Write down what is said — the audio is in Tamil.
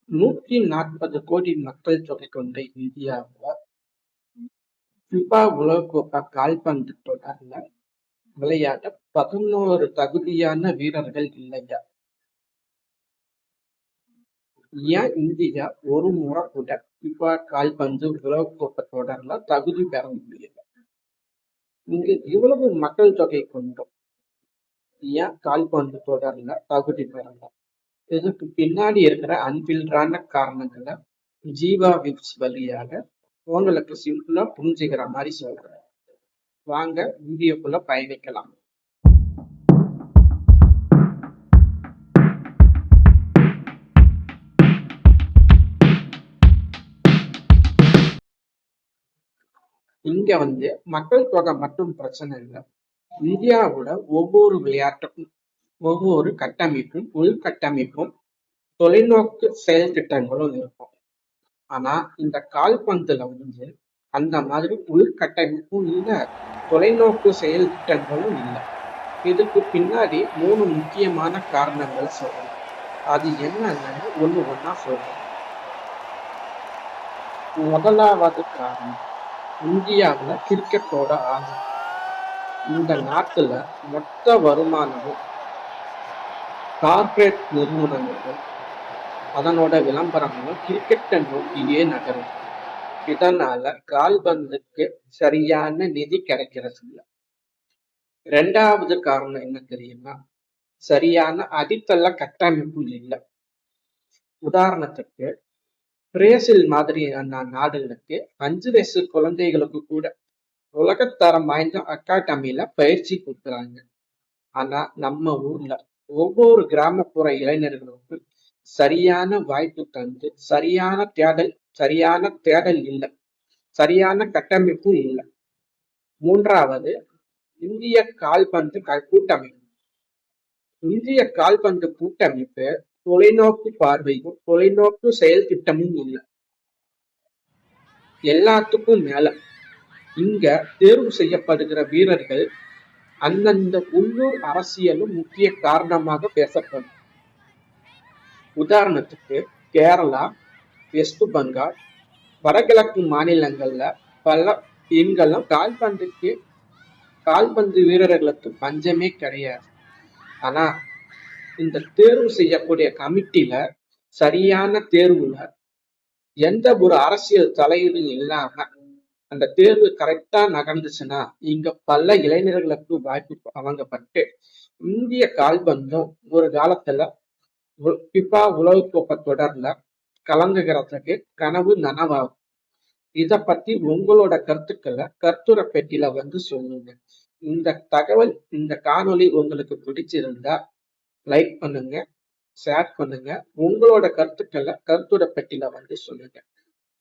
140 கோடி மக்கள் தொகை கொண்ட இந்தியாவுல ஃபிஃபா உலகக்கோப்பை கால்பந்து தொடர்ல விளையாட 11 தகுதியான வீரர்கள் இல்லையா? ஏன் இந்தியா ஒரு முறை கூட ஃபிஃபா கால்பந்து உலகக்கோப்பை தொடர்ல தகுதி பெற முடியல? இங்க இவ்வளவு மக்கள் தொகை கொண்டோம், ஏன் கால்பந்து தொடர்ல தகுதி பெறல? இதுக்கு பின்னாடி இருக்கிற அன்பில்றான காரணங்களை ஜீவா விப்ஸ் வழியாக உங்களுக்கு சிம்பிளா புரிஞ்சுக்கிற மாதிரி சொல்றேன். வாங்க வீடியோக்குள்ள பயணிக்கலாம். இங்க மக்கள் தொகை மட்டும் பிரச்சனை இல்லை. இந்தியாவோட ஒவ்வொரு விளையாட்டுக்கும் ஒவ்வொரு கட்டமைப்பும் உள்கட்டமைப்பும் தொலைநோக்கு செயல் திட்டங்களும் இருக்கும். ஆனா இந்த கால்பந்துல அந்த மாதிரி உள்கட்டமைப்பும் இல்லை, தொலைநோக்கு செயல் திட்டங்களும் இல்லை. இதுக்கு பின்னாடி 3 முக்கியமான காரணங்கள் சொல்றேன். அது என்னன்னு ஒண்ணா சொல்றேன். முதலாவது காரணம், இந்தியாவுல கிரிக்கெட்டோட ஆர்வம். இந்த நாட்டுல மொத்த வருமானமும் கார்பரேட் நிறுவனங்களும் அதனோட விளம்பரங்களும் கிரிக்கெட்டை நோக்கியே நகரும். இதனால கால்பந்துக்கு சரியான நிதி கிடைக்கிறது இல்லை. 2வது காரணம் என்ன தெரியுமா? சரியான அடித்தள கட்டமைப்பு இல்லை. உதாரணத்துக்கு பிரேசில் மாதிரியான நாடுகளுக்கு 5 வயசு குழந்தைகளுக்கு கூட உலகத்தரம் வாய்ந்த அகாடமியில பயிற்சி கொடுக்குறாங்க. ஆனா நம்ம ஊர்ல ஒவ்வொரு கிராமப்புற இளைஞர்களுக்கும் சரியான வாய்ப்பு தந்து சரியான தேடல் இல்லை, சரியான கட்டமைப்பும் இல்லை. 3வது, இந்திய கால்பந்து கூட்டமைப்பு. இந்திய கால்பந்து கூட்டமைப்பு தொலைநோக்கு பார்வையும் தொலைநோக்கு செயல் திட்டமும் இல்லை. எல்லாத்துக்கும் மேல இங்க தேர்வு செய்யப்படுகிற வீரர்கள் அந்தந்த உள்ளூர் அரசியலும் முக்கிய காரணமாக பேசப்படும். உதாரணத்துக்கு கேரளா, வெஸ்ட் பெங்கால், வடகிழக்கு மாநிலங்கள்ல பல எங்கெல்லாம் கால்பந்து வீரர்களுக்கு பஞ்சமே கிடையாது. ஆனா இந்த தேர்வு செய்யக்கூடிய கமிட்டில சரியான தேர்வுல எந்த ஒரு அரசியல் தலையீடும் இல்லாம அந்த தேர்வு கரெக்டா நடந்துச்சுன்னா இங்க பல இளைஞர்களுக்கு வாய்ப்பு வழங்கப்பட்டு இந்திய கால்பந்தும் ஒரு காலத்துல ஃபிஃபா உலகக்கோப்பை தொடர்ல கலந்துகிறதுக்கு கனவு நனவாகும். இத பத்தி உங்களோட கருத்துக்களை கருத்துரை பெட்டியில சொல்லுங்க. இந்த காணொளி உங்களுக்கு பிடிச்சிருந்தா லைக் பண்ணுங்க, ஷேர் பண்ணுங்க, உங்களோட கருத்துக்களை கருத்துரை பெட்டியில சொல்லுங்க.